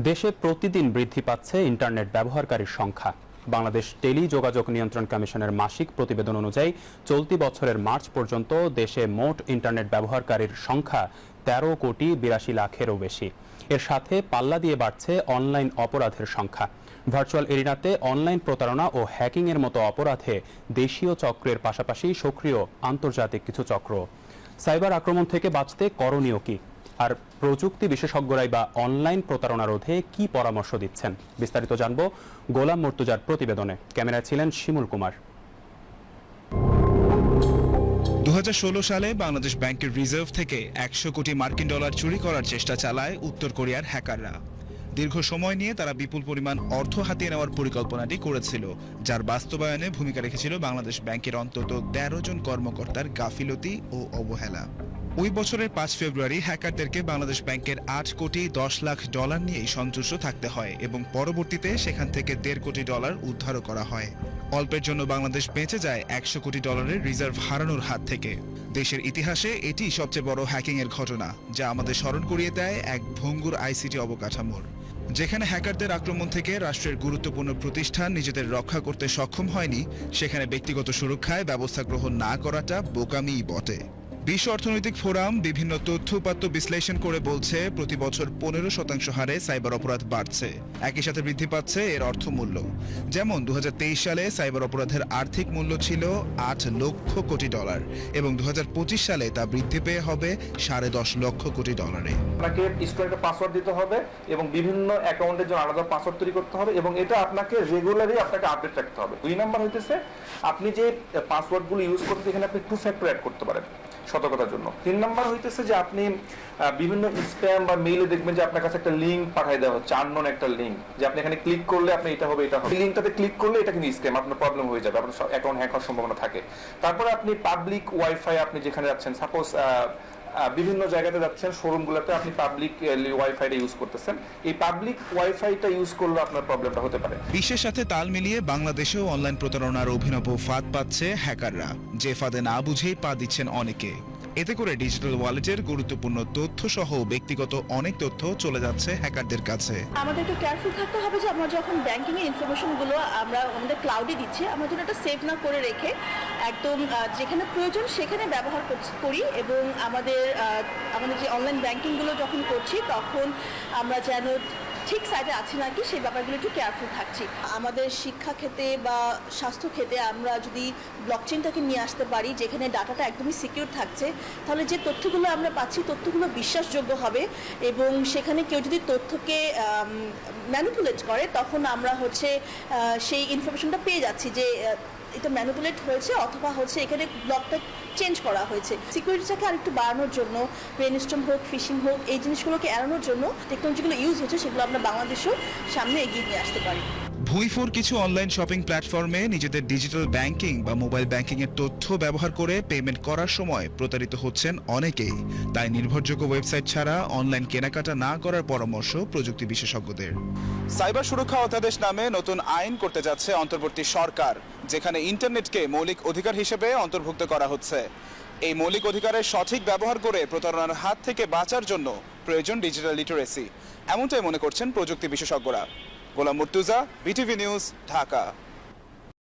দেশে প্রতিদিন বৃদ্ধি পাচ্ছে ইন্টারনেট ব্যবহারকারীর সংখ্যা। বাংলাদেশ টেলি যোগাযোগ নিয়ন্ত্রণ কমিশনের মাসিক প্রতিবেদন অনুযায়ী চলতি বছরের মার্চ পর্যন্ত দেশে মোট ইন্টারনেট ব্যবহারকারীর সংখ্যা 13,82,00,000-এরও বেশি। এর সাথে পাল্লা দিয়ে বাড়ছে অনলাইন অপরাধের সংখ্যা। ভার্চুয়াল এরিনাতে অনলাইন প্রতারণা ও হ্যাকিংয়ের মতো অপরাধে দেশীয় চক্রের পাশাপাশি সক্রিয় আন্তর্জাতিক কিছু চক্র। সাইবার আক্রমণ থেকে বাঁচতে করণীয় কি, আর প্রযুক্তি বিশেষজ্ঞরাই বা অনলাইন প্রতারণা রোধে কি পরামর্শ দিচ্ছেন, বিস্তারিত জানব গোলাম মুর্তুজার প্রতিবেদনে। ক্যামেরায় ছিলেন শিমুল কুমার। 2016 সালে বাংলাদেশ ব্যাংকের রিজার্ভ থেকে 100 কোটি মার্কিন ডলার চুরি করার চেষ্টা চালায় উত্তর কোরিয়ার হ্যাকাররা। দীর্ঘ সময় নিয়ে তারা বিপুল পরিমাণ অর্থ হাতিয়ে নেওয়ার পরিকল্পনাটি করেছিল, যার বাস্তবায়নে ভূমিকা রেখেছিল বাংলাদেশ ব্যাংকের অন্তত 13 জন কর্মকর্তার গাফিলতি ও অবহেলা। ওই বছরের 5 ফেব্রুয়ারি হ্যাকারদেরকে বাংলাদেশ ব্যাংকের 8 কোটি 10 লাখ ডলার নিয়েই সন্তুষ্ট থাকতে হয় এবং পরবর্তীতে সেখান থেকে 1.5 কোটি ডলার উদ্ধারও করা হয়। অল্পের জন্য বাংলাদেশ বেঁচে যায় 100 কোটি ডলারের রিজার্ভ হারানোর হাত থেকে। দেশের ইতিহাসে এটি সবচেয়ে বড় হ্যাকিংয়ের ঘটনা, যা আমাদের স্মরণ করিয়ে দেয় এক ভঙ্গুর আইসিটি অবকাঠামোর, যেখানে হ্যাকারদের আক্রমণ থেকে রাষ্ট্রের গুরুত্বপূর্ণ প্রতিষ্ঠান নিজেদের রক্ষা করতে সক্ষম হয়নি। সেখানে ব্যক্তিগত সুরক্ষায় ব্যবস্থা গ্রহণ না করাটা বোকামিই বটে। বিশ্ব অর্থনৈতিক ফোরাম বিভিন্ন তথ্য-উপাত্ত বিশ্লেষণ করে বলছে, প্রতি বছর 15% হারে সাইবার অপরাধ বাড়ছে। একই সাথে বৃদ্ধি পাচ্ছে এর অর্থমূল্য। যেমন 2023 সালে সাইবার অপরাধের আর্থিক মূল্য ছিল 8 লক্ষ কোটি ডলার এবং 2025 সালে তা বৃদ্ধি পেয়ে হবে 10.5 লক্ষ কোটি ডলারে। আপনাকে স্টুডেন্টের পাসওয়ার্ড দিতে হবে এবং বিভিন্ন অ্যাকাউন্টের জন্য আলাদা পাসওয়ার্ড তৈরি করতে হবে এবং এটা আপনাকে রেগুলারলি আপনাকে আপডেট রাখতে হবে। 2 নাম্বার হইতেছে আপনি যে পাসওয়ার্ডগুলো ইউজ করতে, এখানে আপনি 2 ফ্যাক্টর অ্যাড করতে পারেন সতর্কতার জন্য। 3 নাম্বার হইতেছে যে আপনি বিভিন্ন স্প্যাম বা মেইলে দেখবেন যে আপনার কাছে একটা লিঙ্ক পাঠিয়ে দেওয়া হচ্ছে, আননোন একটা লিঙ্ক, যে আপনি এখানে ক্লিক করলে আপনি এটা হবে এটা হবে। এই লিঙ্কটাতে ক্লিক করলে এটা কিন্তু স্ক্যাম, আপনার প্রবলেম হয়ে যাবে, আপনার অ্যাকাউন্ট হ্যাক হওয়ার সম্ভাবনা থাকে। তারপরে আপনি পাবলিক ওয়াইফাই, আপনি যেখানে যাচ্ছেন, সাপোজ বিভিন্ন জায়গাতে যাচ্ছেন, শোরুমগুলোতে আপনি পাবলিক ওয়াইফাইটা ইউজ করতেছেন, এই পাবলিক ওয়াইফাইটা ইউজ করলে আপনার প্রবলেমটা হতে পারে। বিশ্বের সাথে তাল মিলিয়ে বাংলাদেশেও অনলাইন প্রতারণার অভিনব ফাঁদ পাচ্ছে হ্যাকাররা, যে ফাঁদে না বুঝেই পা দিচ্ছেন অনেকে। এতে করে ডিজিটাল ওয়ালেটের গুরুত্বপূর্ণ তথ্য সহ ব্যক্তিগত অনেক তথ্য চলে যাচ্ছে হ্যাকারদের কাছে। আমাদের একটু কেয়ারফুল থাকতে হবে যে আমরা যখন ব্যাংকিং এর ইনফরমেশনগুলো আমরা আমাদের ক্লাউডে দিচ্ছি, আমরা যেন এটা সেভ না করে রেখে একদম যেখানে প্রয়োজন সেখানে ব্যবহার করি এবং আমাদের যে অনলাইন ব্যাংকিংগুলো যখন করছি তখন আমরা যেন ঠিক সাইডে আছে নাকি সেই ব্যাপারগুলো একটু কেয়ারফুল থাকছি। আমাদের শিক্ষা ক্ষেত্রে বা স্বাস্থ্য ক্ষেত্রে আমরা যদি ব্লকচেনটাকে নিয়ে আসতে পারি, যেখানে ডাটাটা একদমই সিকিউর থাকছে, তাহলে যে তথ্যগুলো আমরা পাচ্ছি তথ্যগুলো বিশ্বাসযোগ্য হবে এবং সেখানে কেউ যদি তথ্যকে ম্যানিপুলেট করে তখন আমরা সেই ইনফরমেশনটা পেয়ে যাচ্ছি যে এটা ম্যানিপুলেট হয়েছে অথবা এখানে ব্লকটা চেঞ্জ করা হয়েছে। সিকিউরিটিটাকে আরেকটু বাড়ানোর জন্য, ব্রেনস্টর্ম হোক, ফিশিং হোক, এই জিনিসগুলোকে এড়ানোর জন্য টেকনোলজিগুলো ইউজ হচ্ছে, সেগুলো আমরা বাংলাদেশেও সামনে এগিয়ে নিয়ে আসতে পারি। ভুঁইফোর কিছু অনলাইন শপিং প্ল্যাটফর্মে নিজেদের ডিজিটাল ব্যাংকিং বা মোবাইল ব্যাংকিং এর তথ্য ব্যবহার করে পেমেন্ট করার সময় প্রতারিত হচ্ছেন অনেকেই। তাই নির্ভরযোগ্য ওয়েবসাইট ছাড়া অনলাইন কেনাকাটা না করার পরামর্শ প্রযুক্তি বিশেষজ্ঞদের। সাইবার সুরক্ষা অধ্যাদেশ নামে নতুন আইন করতে যাচ্ছে অন্তর্বর্তী সরকার, যেখানে ইন্টারনেটকে মৌলিক অধিকার হিসেবে অন্তর্ভুক্ত করা হচ্ছে। এই মৌলিক অধিকারের সঠিক ব্যবহার করে প্রতারণার হাত থেকে বাঁচার জন্য প্রয়োজন ডিজিটাল লিটারেসি, এমনটাই মনে করছেন প্রযুক্তি বিশেষজ্ঞরা। গোলাম মুর্তুজা, বিটিভি নিউজ, ঢাকা।